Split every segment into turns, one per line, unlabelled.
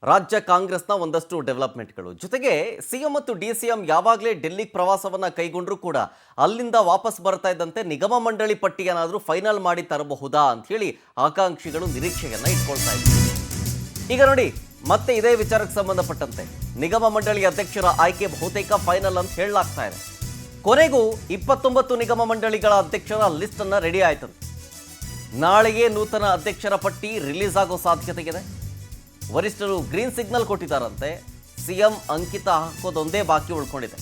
ರಾಜ್ಯ ಕಾಂಗ್ರೆಸ್ನ ಒಂದಷ್ಟು ಡೆವಲಪ್ಮೆಂಟ್ಗಳು ಜೊತೆಗೆ ಸಿಎಂ ಮತ್ತು ಡಿಸಿಎಂ ಯಾವಾಗಲೇ ಡೆಲ್ಲಿಗೆ ಪ್ರವಾಸವನ್ನ ಕೈಗೊಂಡ್ರು ಕೂಡ ಅಲ್ಲಿಂದ ವಾಪಸ್ ಬರ್ತಾ ಇದ್ದಂತೆ ನಿಗಮ ಮಂಡಳಿ ಪಟ್ಟಿಯನ್ನಾದರೂ ಫೈನಲ್ ಮಾಡಿ ತರಬಹುದಾ ಅಂತ ಹೇಳಿ ಆಕಾಂಕ್ಷಿಗಳು ನಿರೀಕ್ಷೆಯನ್ನ ಇಟ್ಕೊಳ್ತಾ ಇದ್ದಾರೆ. ಈಗ ನೋಡಿ, ಮತ್ತೆ ಇದೇ ವಿಚಾರಕ್ಕೆ ಸಂಬಂಧಪಟ್ಟಂತೆ ನಿಗಮ ಮಂಡಳಿ ಅಧ್ಯಕ್ಷರ ಆಯ್ಕೆ ಬಹುತೇಕ ಫೈನಲ್ ಅಂತ ಹೇಳಲಾಗ್ತಾ ಇದೆ. ಕೊನೆಗೂ 29 ನಿಗಮ ಮಂಡಳಿಗಳ ಅಧ್ಯಕ್ಷರ ಲಿಸ್ಟ್ ಅನ್ನ ರೆಡಿ ಆಯ್ತಂತೆ. ನಾಳೆಗೆ ನೂತನ ಅಧ್ಯಕ್ಷರ ಪಟ್ಟಿ ರಿಲೀಸ್ ಆಗೋ ಸಾಧ್ಯತೆ ಇದೆ. ವರಿಷ್ಠರು ಗ್ರೀನ್ ಸಿಗ್ನಲ್ ಕೊಟ್ಟಿದ್ದಾರಂತೆ. ಸಿಎಂ ಅಂಕಿತ ಹಾಕೋದೊಂದೇ ಬಾಕಿ ಉಳ್ಕೊಂಡಿದೆ.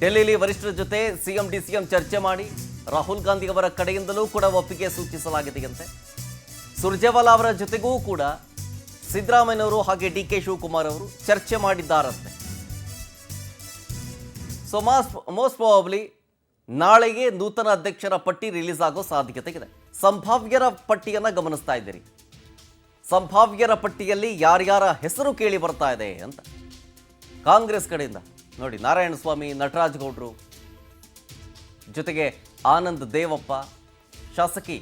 ಡೆಲ್ಲಿಲಿ ವರಿಷ್ಠರ ಜೊತೆ ಸಿಎಂ ಡಿಸಿಎಂ ಚರ್ಚೆ ಮಾಡಿ ರಾಹುಲ್ ಗಾಂಧಿ ಅವರ ಕಡೆಯಿಂದಲೂ ಕೂಡ ಒಪ್ಪಿಗೆ ಸೂಚಿಸಲಾಗಿದೆಯಂತೆ. ಸುರ್ಜೇವಾಲಾ ಅವರ ಜೊತೆಗೂ ಕೂಡ ಸಿದ್ದರಾಮಯ್ಯನವರು ಹಾಗೆ ಡಿಕೆ ಶಿವಕುಮಾರ್ ಅವರು ಚರ್ಚೆ ಮಾಡಿದ್ದಾರಂತೆ. ಸೊ ಮೋಸ್ಟ್ ಪ್ರಾಬಬ್ಲಿ ನಾಳೆಗೆ ನೂತನ ಅಧ್ಯಕ್ಷರ ಪಟ್ಟಿ ರಿಲೀಸ್ ಆಗೋ ಸಾಧ್ಯತೆ ಇದೆ. ಸಂಭಾವ್ಯರ ಪಟ್ಟಿಯನ್ನು ಗಮನಿಸ್ತಾ ಇದ್ದೀರಿ. ಸಂಭಾವ್ಯರ ಪಟ್ಟಿಯಲ್ಲಿ ಯಾರ್ಯಾರ ಹೆಸರು ಕೇಳಿ ಬರ್ತಾ ಇದೆ ಅಂತ ಕಾಂಗ್ರೆಸ್ ಕಡೆಯಿಂದ ನೋಡಿ, ನಾರಾಯಣಸ್ವಾಮಿ, ನಟರಾಜ್ ಗೌಡ್ರು, ಜೊತೆಗೆ ಆನಂದ್ ದೇವಪ್ಪ, ಶಾಸಕಿ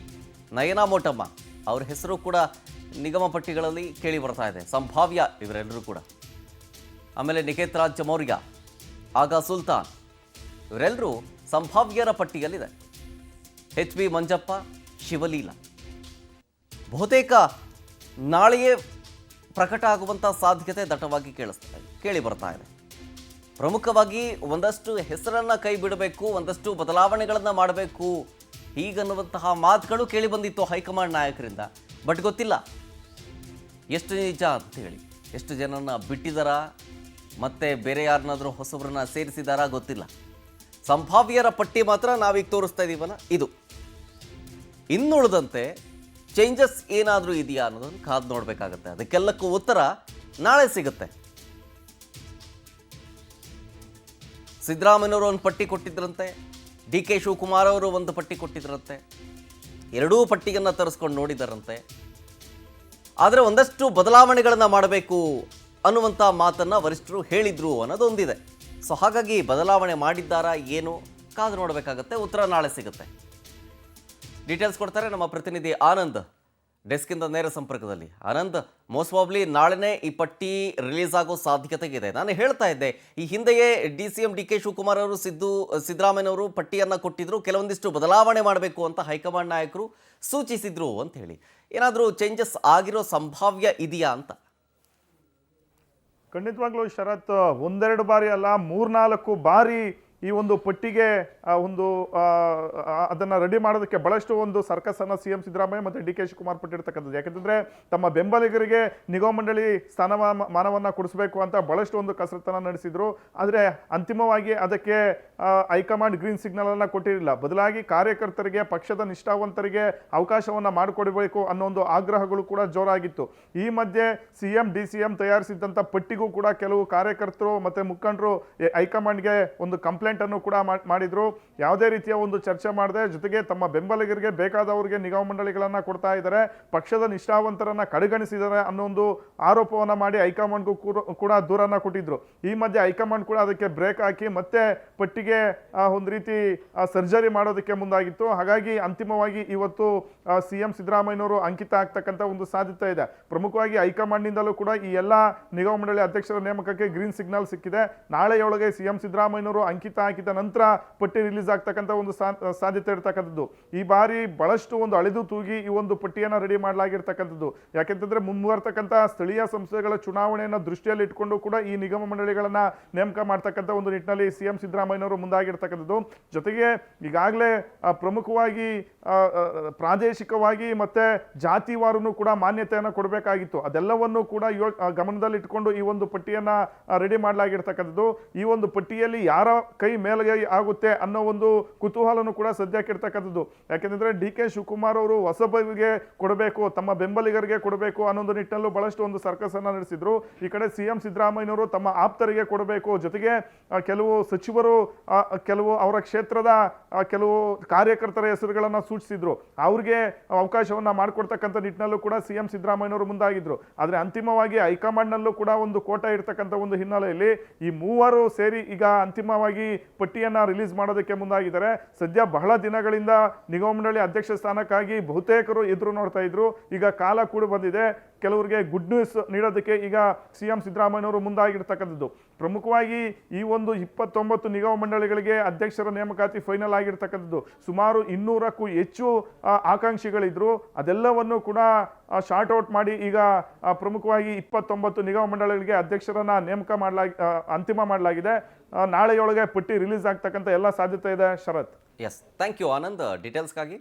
ನಯನಾ ಮೋಟಮ್ಮ ಅವ್ರ ಹೆಸರು ಕೂಡ ನಿಗಮ ಪಟ್ಟಿಗಳಲ್ಲಿ ಕೇಳಿ ಬರ್ತಾ ಇದೆ. ಸಂಭಾವ್ಯ ಇವರೆಲ್ಲರೂ ಕೂಡ. ಆಮೇಲೆ ನಿಖೇತ್ ರಾಜ್ ಮೌರ್ಯ, ಆಗಾ ಸುಲ್ತಾನ್ ಇವರೆಲ್ಲರೂ ಸಂಭಾವ್ಯರ ಪಟ್ಟಿಯಲ್ಲಿದೆ. HB ಮಂಜಪ್ಪ, ಶಿವಲೀಲಾ ಬಹುತೇಕ ನಾಳೆಯೇ ಪ್ರಕಟ ಆಗುವಂಥ ಸಾಧ್ಯತೆ ದಟ್ಟವಾಗಿ ಕೇಳಿ ಬರ್ತಾ ಇದೆ. ಪ್ರಮುಖವಾಗಿ ಒಂದಷ್ಟು ಹೆಸರನ್ನು ಕೈ ಬಿಡಬೇಕು, ಒಂದಷ್ಟು ಬದಲಾವಣೆಗಳನ್ನು ಮಾಡಬೇಕು ಹೀಗನ್ನುವಂತಹ ಮಾತುಗಳು ಕೇಳಿ ಬಂದಿತ್ತು ಹೈಕಮಾಂಡ್ ನಾಯಕರಿಂದ. ಬಟ್ ಗೊತ್ತಿಲ್ಲ ಎಷ್ಟು ನಿಜ ಅಂತ ಹೇಳಿ. ಎಷ್ಟು ಜನರನ್ನ ಬಿಟ್ಟಿದ್ದಾರಾ, ಮತ್ತೆ ಬೇರೆ ಯಾರನ್ನಾದರೂ ಹೊಸಬ್ರನ್ನ ಸೇರಿಸಿದಾರಾ ಗೊತ್ತಿಲ್ಲ. ಸಂಭಾವ್ಯರ ಪಟ್ಟಿ ಮಾತ್ರ ನಾವೀಗ ತೋರಿಸ್ತಾ ಇದ್ದೀವಲ್ಲ, ಇದು. ಇನ್ನುಳಿದಂತೆ ಚೇಂಜಸ್ ಏನಾದರೂ ಇದೆಯಾ ಅನ್ನೋದನ್ನು ಕಾದು ನೋಡಬೇಕಾಗತ್ತೆ. ಅದಕ್ಕೆಲ್ಲಕ್ಕೂ ಉತ್ತರ ನಾಳೆ ಸಿಗುತ್ತೆ. ಸಿದ್ದರಾಮಯ್ಯನವರು ಒಂದು ಪಟ್ಟಿ ಕೊಟ್ಟಿದ್ರಂತೆ, ಡಿಕೆ ಶಿವಕುಮಾರ್ ಅವರು ಒಂದು ಪಟ್ಟಿ ಕೊಟ್ಟಿದ್ರಂತೆ. ಎರಡೂ ಪಟ್ಟಿಯನ್ನು ತರಿಸ್ಕೊಂಡು ನೋಡಿದಾರಂತೆ. ಆದರೆ ಒಂದಷ್ಟು ಬದಲಾವಣೆಗಳನ್ನು ಮಾಡಬೇಕು ಅನ್ನುವಂಥ ಮಾತನ್ನು ವರಿಷ್ಠರು ಹೇಳಿದ್ರು ಅನ್ನೋದೊಂದಿದೆ. ಸೊ ಹಾಗಾಗಿ ಬದಲಾವಣೆ ಮಾಡಿದ್ದಾರಾ ಏನು ಕಾದು ನೋಡಬೇಕಾಗತ್ತೆ. ಉತ್ತರ ನಾಳೆ ಸಿಗುತ್ತೆ. ಡೀಟೇಲ್ಸ್ ಕೊಡ್ತಾರೆ ನಮ್ಮ ಪ್ರತಿನಿಧಿ ಆನಂದ್, ಡೆಸ್ಕಿಂದ ನೇರ ಸಂಪರ್ಕದಲ್ಲಿ. ಆನಂದ್, ಮೋಸ್ಟ್ ಪ್ರಾಬಬ್ಲಿ ನಾಳೆನೇ ಈ ಪಟ್ಟಿ ರಿಲೀಸ್ ಆಗೋ ಸಾಧ್ಯತೆ ಇದೆ. ನಾನು ಹೇಳ್ತಾ ಇದ್ದೆ, ಈ ಹಿಂದೆಯೇ DCM ಡಿಕೆ ಶಿವಕುಮಾರ್ ಅವರು ಸಿದ್ದರಾಮಯ್ಯನವರು ಪಟ್ಟಿಯನ್ನು ಕೊಟ್ಟಿದ್ರು, ಕೆಲವೊಂದಿಷ್ಟು ಬದಲಾವಣೆ ಮಾಡಬೇಕು ಅಂತ ಹೈಕಮಾಂಡ್ ನಾಯಕರು ಸೂಚಿಸಿದ್ರು ಅಂತ ಹೇಳಿ. ಏನಾದರೂ ಚೇಂಜಸ್ ಆಗಿರೋ ಸಂಭಾವ್ಯ ಇದೆಯಾ ಅಂತ?
ಖಂಡಿತವಾಗ್ಲೂ ಶರತ್, ಒಂದೆರಡು ಬಾರಿ ಅಲ್ಲ, 3-4 ಬಾರಿ ಈ ಒಂದು ಪಟ್ಟಿಗೆ ಅದನ್ನು ರೆಡಿ ಮಾಡೋದಕ್ಕೆ ಬಹಳಷ್ಟು ಒಂದು ಸರ್ಕಸನ್ನು CM ಸಿದ್ದರಾಮಯ್ಯ ಮತ್ತು DK ಶಿವಕುಮಾರ್ ಪಟ್ಟಿರ್ತಕ್ಕಂಥದ್ದು. ಯಾಕೆಂದರೆ ತಮ್ಮ ಬೆಂಬಲಿಗರಿಗೆ ನಿಗಮ ಮಂಡಳಿ ಸ್ಥಾನಮಾನವನ್ನು ಕೊಡಿಸಬೇಕು ಅಂತ ಬಹಳಷ್ಟು ಒಂದು ಕಸರತ್ತನ್ನು ನಡೆಸಿದರು. ಆದರೆ ಅಂತಿಮವಾಗಿ ಅದಕ್ಕೆ ಹೈಕಮಾಂಡ್ ಗ್ರೀನ್ ಸಿಗ್ನಲನ್ನು ಕೊಟ್ಟಿರಲಿಲ್ಲ. ಬದಲಾಗಿ ಕಾರ್ಯಕರ್ತರಿಗೆ, ಪಕ್ಷದ ನಿಷ್ಠಾವಂತರಿಗೆ ಅವಕಾಶವನ್ನು ಮಾಡಿಕೊಡಬೇಕು ಅನ್ನೋ ಒಂದು ಆಗ್ರಹಗಳು ಕೂಡ ಜೋರಾಗಿತ್ತು. ಈ ಮಧ್ಯೆ CM DCM ತಯಾರಿಸಿದಂಥ ಪಟ್ಟಿಗೂ ಕೂಡ ಕೆಲವು ಕಾರ್ಯಕರ್ತರು ಮತ್ತು ಮುಖಂಡರು ಹೈಕಮಾಂಡ್ಗೆ ಒಂದು ಕಂಪ್ಲೇಂಟ್ ಅನ್ನು ಕೂಡ ಮಾಡಿದ್ರು. ಯಾವುದೇ ರೀತಿಯ ಒಂದು ಚರ್ಚೆ ಮಾಡದೆ, ಜೊತೆಗೆ ತಮ್ಮ ಬೆಂಬಲಿಗರಿಗೆ ಬೇಕಾದವರಿಗೆ ನಿಗಮ ಮಂಡಳಿಗಳನ್ನ ಕೊಡ್ತಾ ಇದ್ದಾರೆ, ಪಕ್ಷದ ನಿಷ್ಠಾವಂತರನ್ನ ಕಡೆಗಣಿಸಿದ್ದಾರೆ ಅನ್ನೋ ಒಂದು ಆರೋಪವನ್ನ ಮಾಡಿ ಹೈಕಮಾಂಡ್ಗೂ ಕೂಡ ದೂರನ್ನ ಕೊಟ್ಟಿದ್ರು. ಈ ಮಧ್ಯೆ ಹೈಕಮಾಂಡ್ ಕೂಡ ಅದಕ್ಕೆ ಬ್ರೇಕ್ ಹಾಕಿ ಮತ್ತೆ ಪಟ್ಟಿಗೆ ಒಂದು ರೀತಿ ಸರ್ಜರಿ ಮಾಡೋದಕ್ಕೆ ಮುಂದಾಗಿತ್ತು. ಹಾಗಾಗಿ ಅಂತಿಮವಾಗಿ ಇವತ್ತು CM ಸಿದ್ದರಾಮಯ್ಯನವರು ಅಂಕಿತ ಆಗ್ತಕ್ಕಂಥ ಒಂದು ಸಾಧ್ಯತೆ ಇದೆ. ಪ್ರಮುಖವಾಗಿ ಹೈಕಮಾಂಡ್ ನಿಂದಲೂ ಕೂಡ ಈ ಎಲ್ಲ ನಿಗಮ ಮಂಡಳಿ ಅಧ್ಯಕ್ಷರ ನೇಮಕಕ್ಕೆ ಗ್ರೀನ್ ಸಿಗ್ನಲ್ ಸಿಕ್ಕಿದೆ. ನಾಳೆಯೊಳಗೆ CM ಸಿದ್ದರಾಮಯ್ಯನವರು ಅಂಕಿತ ಹಾಕಿದ ನಂತರ ಪಟ್ಟಿ ರಿಲೀಸ್ ಆಗ್ತಕ್ಕಂಥ ಒಂದು ಸಾಧ್ಯತೆ ಇರತಕ್ಕಂಥದ್ದು. ಈ ಬಾರಿ ಬಹಳಷ್ಟು ಒಂದು ಅಳೆದು ತೂಗಿ ಈ ಒಂದು ಪಟ್ಟಿಯನ್ನು ರೆಡಿ ಮಾಡಲಾಗಿರ್ತಕ್ಕಂಥದ್ದು. ಯಾಕೆಂತಂದ್ರೆ ಮುಂಬರ್ತಕ್ಕಂಥ ಸ್ಥಳೀಯ ಸಂಸ್ಥೆಗಳ ಚುನಾವಣೆಯನ್ನು ದೃಷ್ಟಿಯಲ್ಲಿ ಇಟ್ಕೊಂಡು ಕೂಡ ಈ ನಿಗಮ ಮಂಡಳಿಗಳನ್ನ ನೇಮಕ ಮಾಡ್ತಕ್ಕಂಥ ಒಂದು ನಿಟ್ಟಿನಲ್ಲಿ CM ಸಿದ್ದರಾಮಯ್ಯನವರು ಮುಂದಾಗಿರ್ತಕ್ಕಂಥದ್ದು. ಜೊತೆಗೆ ಈಗಾಗಲೇ ಪ್ರಮುಖವಾಗಿ ಪ್ರಾದೇಶಿಕವಾಗಿ ಮತ್ತೆ ಜಾತಿವಾರನು ಕೂಡ ಮಾನ್ಯತೆಯನ್ನು ಕೊಡಬೇಕಾಗಿತ್ತು. ಅದೆಲ್ಲವನ್ನು ಕೂಡ ಗಮನದಲ್ಲಿ ಇಟ್ಕೊಂಡು ಈ ಒಂದು ಪಟ್ಟಿಯನ್ನ ರೆಡಿ ಮಾಡಲಾಗಿರ್ತಕ್ಕಂಥದ್ದು. ಈ ಒಂದು ಪಟ್ಟಿಯಲ್ಲಿ ಯಾರ ಕೈ ಮೇಲ್ಗೈ ಆಗುತ್ತೆ ಅನ್ನೋ ಒಂದು ಕುತೂಹಲನು ಕೂಡ ಸದ್ಯಕ್ಕೆ ಇರ್ತಕ್ಕಂಥದ್ದು. ಯಾಕೆಂದ್ರೆ DK ಶಿವಕುಮಾರ್ ಅವರು ಹೊಸಬರಿಗೆ ಕೊಡಬೇಕು, ತಮ್ಮ ಬೆಂಬಲಿಗರಿಗೆ ಕೊಡಬೇಕು ಅನ್ನೊಂದು ನಿಟ್ಟಿನಲ್ಲೂ ಬಹಳಷ್ಟು ಒಂದು ಸರ್ಕಸ್ ಅನ್ನ ನಡೆಸಿದ್ರು. ಈ ಕಡೆ CM ಸಿದ್ದರಾಮಯ್ಯನವರು ತಮ್ಮ ಆಪ್ತರಿಗೆ ಕೊಡಬೇಕು, ಜೊತೆಗೆ ಕೆಲವು ಸಚಿವರು, ಕೆಲವು ಅವರ ಕ್ಷೇತ್ರದ ಕೆಲವು ಕಾರ್ಯಕರ್ತರ ಹೆಸರುಗಳನ್ನ ಸೂಚಿಸಿದ್ರು. ಅವ್ರಿಗೆ ಅವಕಾಶವನ್ನ ಮಾಡಿಕೊಡ್ತಕ್ಕಂಥ ನಿಟ್ಟಿನಲ್ಲೂ ಕೂಡ CM ಸಿದ್ದರಾಮಯ್ಯನವರು ಮುಂದಾಗಿದ್ರು. ಆದ್ರೆ ಅಂತಿಮವಾಗಿ ಹೈಕಮಾಂಡ್ ನಲ್ಲೂ ಕೂಡ ಒಂದು ಕೋಟ ಇರ್ತಕ್ಕಂಥ ಒಂದು ಹಿನ್ನೆಲೆಯಲ್ಲಿ ಈ ಮೂವರು ಸೇರಿ ಈಗ ಅಂತಿಮವಾಗಿ ಪಟ್ಟಿಯನ್ನ ರಿಲೀಸ್ ಮಾಡೋದಕ್ಕೆ ಮುಂದಾಗಿದ್ದಾರೆ. ಸದ್ಯ ಬಹಳ ದಿನಗಳಿಂದ ನಿಗಮ ಮಂಡಳಿ ಅಧ್ಯಕ್ಷ ಸ್ಥಾನಕ್ಕಾಗಿ ಬಹುತೇಕರು ಎದುರು ನೋಡ್ತಾ ಇದ್ರು. ಈಗ ಕಾಲ ಕೂಡ ಬಂದಿದೆ. ಕೆಲವರಿಗೆ ಗುಡ್ ನ್ಯೂಸ್ ನೀಡೋದಕ್ಕೆ ಈಗ CM ಸಿದ್ದರಾಮಯ್ಯನವರು ಮುಂದಾಗಿರ್ತಕ್ಕಂಥದ್ದು. ಪ್ರಮುಖವಾಗಿ ಈ ಒಂದು 29 ನಿಗಮ ಮಂಡಳಿಗಳಿಗೆ ಅಧ್ಯಕ್ಷರ ನೇಮಕಾತಿ ಫೈನಲ್ ಆಗಿರ್ತಕ್ಕಂಥದ್ದು. ಸುಮಾರು 200ಕ್ಕೂ ಹೆಚ್ಚು ಆಕಾಂಕ್ಷಿಗಳಿದ್ರು. ಅದೆಲ್ಲವನ್ನು ಕೂಡ ಶಾರ್ಟ್ ಔಟ್ ಮಾಡಿ ಈಗ ಪ್ರಮುಖವಾಗಿ 29 ನಿಗಮ ಮಂಡಳಿಗಳಿಗೆ ಅಧ್ಯಕ್ಷರನ್ನ ಅಂತಿಮ ಮಾಡಲಾಗಿದೆ. ನಾಳೆಯೊಳಗೆ ಪಟ್ಟಿ ರಿಲೀಸ್ ಆಗ್ತಕ್ಕಂಥ ಎಲ್ಲ ಸಾಧ್ಯತೆ ಇದೆ. Sharath.
Yes, thank you Anand ಡೀಟೇಲ್ಸ್ಗಾಗಿ.